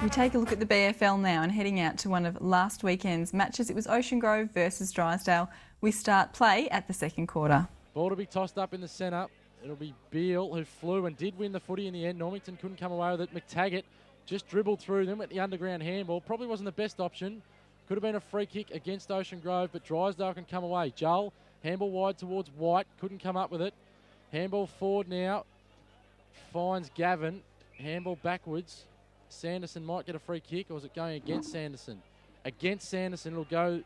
We take a look at the BFL now and heading out to one of last weekend's matches. It was Ocean Grove versus Drysdale. We start play at the second quarter. Ball to be tossed up in the centre. It'll be Beale who flew and did win the footy in the end. Normington couldn't come away with it. McTaggart just dribbled through them at the underground handball. Probably wasn't the best option. Could have been a free kick against Ocean Grove, but Drysdale can come away. Joel, handball wide towards White. Couldn't come up with it. Handball forward now. Finds Gavin. Handball backwards. Sanderson might get a free kick, or is it going against Sanderson? Against Sanderson, it'll go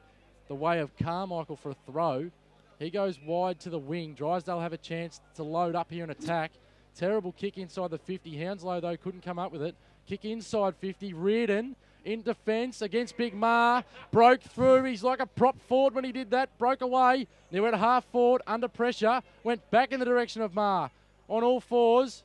the way of Carmichael for a throw. He goes wide to the wing. Drysdale have a chance to load up here and attack. Terrible kick inside the 50. Hounslow, though, couldn't come up with it. Kick inside 50. Reardon in defence against Big Ma. Broke through. He's like a prop forward when he did that. Broke away. He went half forward under pressure. Went back in the direction of Ma. On all fours.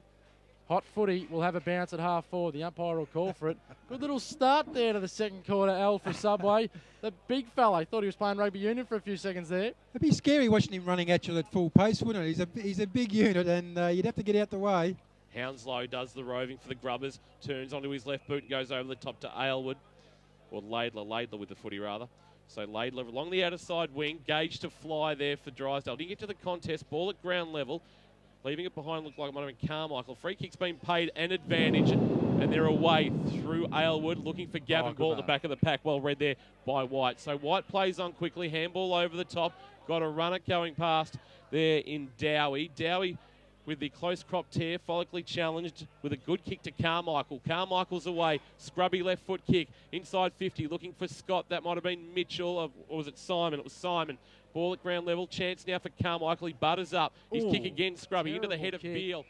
Hot footy will have a bounce at half forward. The umpire will call for it. Good little start there to the second quarter, Al, for Subway. The big fella, I thought he was playing rugby union for a few seconds there. It'd be scary watching him running at you at full pace, wouldn't it? He's a big unit, and you'd have to get out the way. Hounslow does the roving for the Grubbers, turns onto his left boot and goes over the top to Aylward, or Laidler with the footy rather. So Laidler along the outer side wing, Gage to fly there for Drysdale. Didn't get to the contest, ball at ground level. Leaving it behind looked like it might have been Carmichael. Free kick's been paid and advantage, and they're away through Aylward, looking for Gavin. Ball at the back of the pack. Well read there by White. So White plays on quickly. Handball over the top. Got a runner going past there in Dowie. Dowie with the close crop tear, follically challenged with a good kick to Carmichael. Carmichael's away. Scrubby left foot kick. Inside 50, looking for Scott. That might have been Mitchell, or was it Simon? It was Simon. Ball at ground level. Chance now for Carmichael. He butters up. His kick again, Scrubby, into the head of Beale.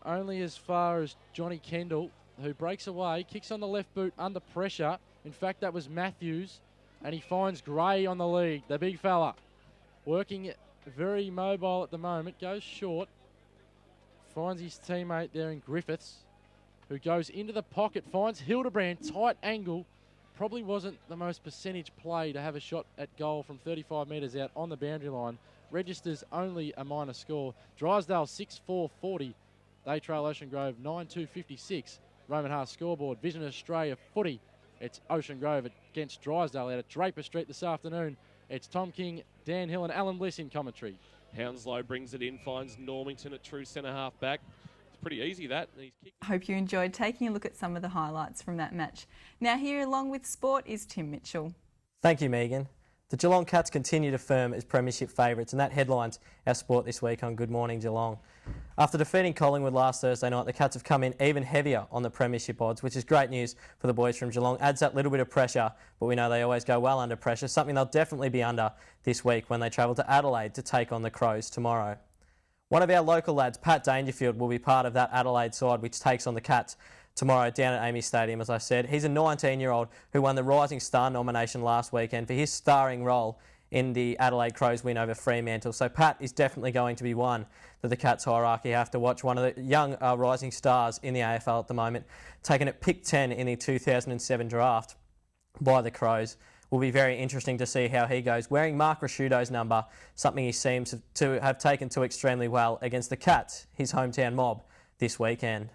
Only as far as Johnny Kendall, who breaks away, kicks on the left boot under pressure. In fact, that was Matthews, and he finds Gray on the lead, the big fella. Working very mobile at the moment, goes short. Finds his teammate there in Griffiths, who goes into the pocket, finds Hildebrand, tight angle. Probably wasn't the most percentage play to have a shot at goal from 35 metres out on the boundary line. Registers only a minor score. Drysdale 6-4-40. They trail Ocean Grove 9-2-56. Roman Haas scoreboard. Vision Australia footy. It's Ocean Grove against Drysdale out at Draper Street this afternoon. It's Tom King, Dan Hill and Alan Bliss in commentary. Hounslow brings it in, finds Normington at true centre half back. It's pretty easy that. I hope you enjoyed taking a look at some of the highlights from that match. Now here along with sport is Tim Mitchell. Thank you, Megan. The Geelong Cats continue to firm as premiership favourites, and that headlines our sport this week on Good Morning Geelong. After defeating Collingwood last Thursday night, the Cats have come in even heavier on the premiership odds, which is great news for the boys from Geelong. Adds that little bit of pressure, but we know they always go well under pressure, something they'll definitely be under this week when they travel to Adelaide to take on the Crows tomorrow. One of our local lads, Pat Dangerfield, will be part of that Adelaide side which takes on the Cats tomorrow down at Amy Stadium, as I said. He's a 19-year-old who won the Rising Star nomination last weekend for his starring role in the Adelaide Crows win over Fremantle. So Pat is definitely going to be one that the Cats hierarchy have to watch. One of the young rising stars in the AFL at the moment, taken at pick 10 in the 2007 draft by the Crows. Will be very interesting to see how he goes. Wearing Mark Rasciuto's number, something he seems to have taken to extremely well against the Cats, his hometown mob, this weekend.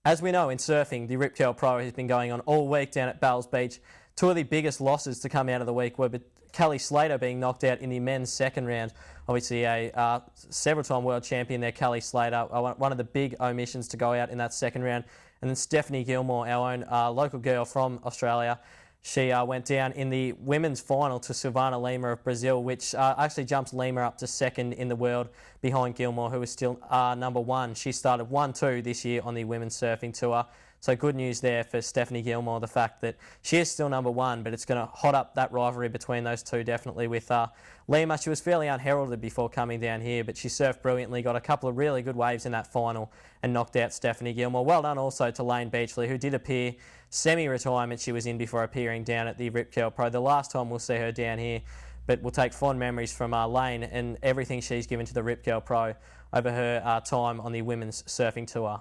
As we know in surfing, the Rip Curl Pro has been going on all week down at Bells Beach. Two of the biggest losses to come out of the week were Kelly Slater being knocked out in the men's second round. Obviously a several-time world champion there, Kelly Slater, one of the big omissions to go out in that second round. And then Stephanie Gilmore, our own local girl from Australia, she went down in the women's final to Silvana Lima of Brazil, which actually jumps Lima up to second in the world behind Gilmore, who is still number one. She started 1-2 this year on the women's surfing tour. So good news there for Stephanie Gilmore, the fact that she is still number one, but it's going to hot up that rivalry between those two definitely with Lima. She was fairly unheralded before coming down here, but she surfed brilliantly, got a couple of really good waves in that final and knocked out Stephanie Gilmore. Well done also to Lane Beachley, who did appear semi-retirement she was in before appearing down at the Rip Curl Pro. The last time we'll see her down here, but we'll take fond memories from Lane and everything she's given to the Rip Curl Pro over her time on the women's surfing tour.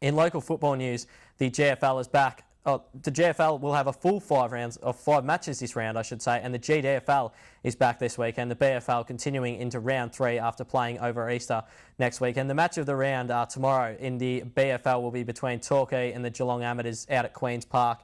In local football news, the GFL is back the GFL will have a full 5 matches this round, I should say, and the GDFL is back this week, and the BFL continuing into round 3 after playing over Easter next week. And the match of the round tomorrow in the BFL will be between Torquay and the Geelong Amateurs out at Queen's Park.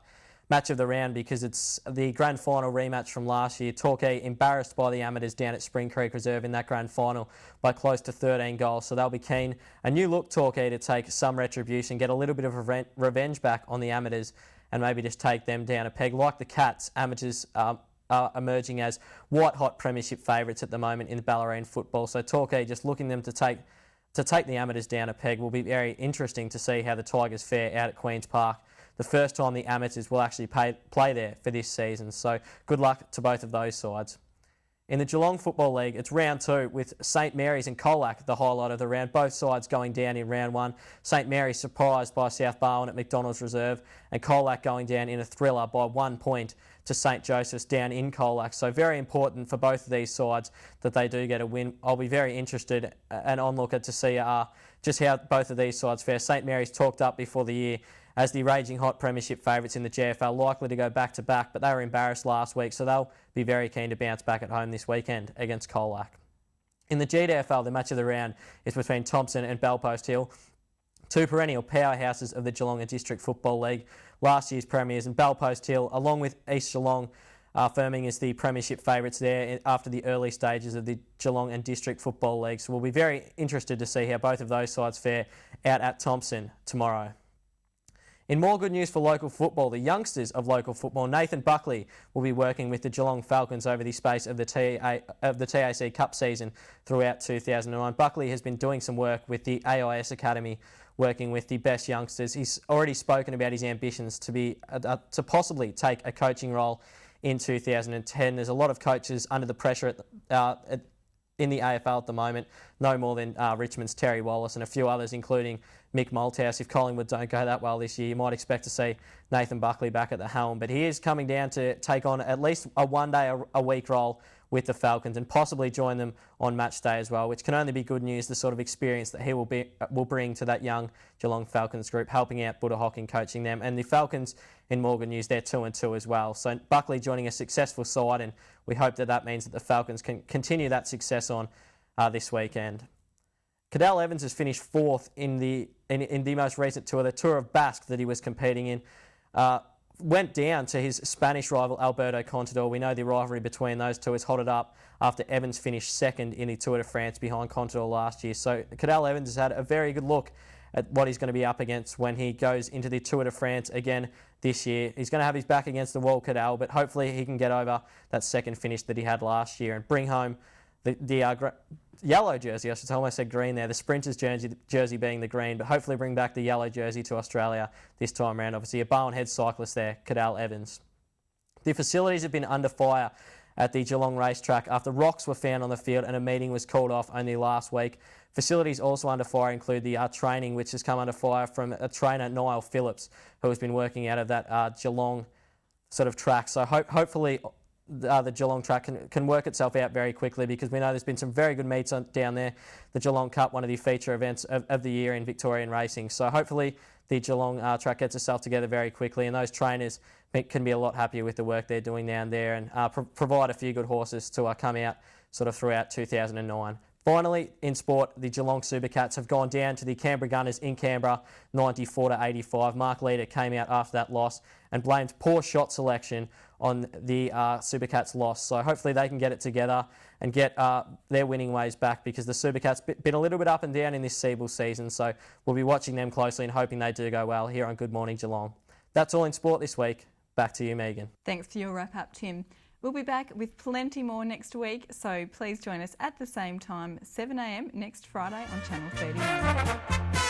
Match of the round because it's the grand final rematch from last year. Torquay embarrassed by the Amateurs down at Spring Creek Reserve in that grand final by close to 13 goals, so they'll be keen. A new look Torquay to take some retribution, get a little bit of revenge back on the Amateurs and maybe just take them down a peg. Like the Cats, Amateurs are emerging as white-hot premiership favourites at the moment in the Ballerine football, so Torquay just looking them to take the Amateurs down a peg. Will be very interesting to see how the Tigers fare out at Queen's Park. The first time the Amateurs will actually play there for this season. So good luck to both of those sides. In the Geelong Football League, it's round 2 with St Mary's and Colac the highlight of the round. Both sides going down in round 1. St Mary's surprised by South Barwon at McDonald's Reserve, and Colac going down in a thriller by 1 point to St Joseph's down in Colac. So very important for both of these sides that they do get a win. I'll be very interested and onlooker to see just how both of these sides fare. St Mary's talked up before the year as the raging hot premiership favourites in the GFL, likely to go back-to-back, but they were embarrassed last week, so they'll be very keen to bounce back at home this weekend against Colac. In the GDFL, the match of the round is between Thompson and Bellpost Hill, 2 perennial powerhouses of the Geelong and District Football League, last year's premiers, and Bellpost Hill, along with East Geelong, firming as the premiership favourites there after the early stages of the Geelong and District Football League. So we'll be very interested to see how both of those sides fare out at Thompson tomorrow. In more good news for local football, the youngsters of local football, Nathan Buckley, will be working with the Geelong Falcons over the space of the TAC Cup season throughout 2009. Buckley has been doing some work with the AIS Academy, working with the best youngsters. He's already spoken about his ambitions to possibly take a coaching role in 2010. There's a lot of coaches under the pressure in the AFL at the moment, no more than Richmond's Terry Wallace and a few others, including Mick Malthouse. If Collingwood don't go that well this year, you might expect to see Nathan Buckley back at the helm. But he is coming down to take on at least a 1 day a week role with the Falcons and possibly join them on match day as well, which can only be good news, the sort of experience that he will bring to that young Geelong Falcons group, helping out Buddha Hocking, coaching them. And the Falcons, in more good news, they're 2-2 as well. So Buckley joining a successful side, and we hope that means that the Falcons can continue that success on this weekend. Cadell Evans has finished 4th in the most recent tour, the Tour of Basque that he was competing in. Went down to his Spanish rival Alberto Contador. We know the rivalry between those two is hotted up after Evans finished 2nd in the Tour de France behind Contador last year. So Cadell Evans has had a very good look at what he's going to be up against when he goes into the Tour de France again this year. He's going to have his back against the wall, Cadell, but hopefully he can get over that 2nd finish that he had last year and bring home the yellow jersey. I should almost said green there. The Sprinters jersey being the green, but hopefully bring back the yellow jersey to Australia this time around. Obviously, a Barwon Head cyclist there, Cadell Evans. The facilities have been under fire at the Geelong racetrack after rocks were found on the field and a meeting was called off only last week. Facilities also under fire include the training, which has come under fire from a trainer, Niall Phillips, who has been working out of that Geelong sort of track. So hopefully the Geelong track can work itself out very quickly, because we know there's been some very good meets down there. The Geelong Cup, one of the feature events of the year in Victorian racing. So hopefully the Geelong track gets itself together very quickly, and those trainers can be a lot happier with the work they're doing down there, and provide a few good horses to come out sort of throughout 2009. Finally, in sport, the Geelong Supercats have gone down to the Canberra Gunners in Canberra, 94-85. Mark Leader came out after that loss and blamed poor shot selection on the Supercats' loss. So hopefully they can get it together and get their winning ways back, because the Supercats been a little bit up and down in this Seabull season. So we'll be watching them closely and hoping they do go well here on Good Morning Geelong. That's all in sport this week. Back to you, Megan. Thanks for your wrap-up, Tim. We'll be back with plenty more next week, so please join us at the same time, 7 a.m. next Friday on Channel 31.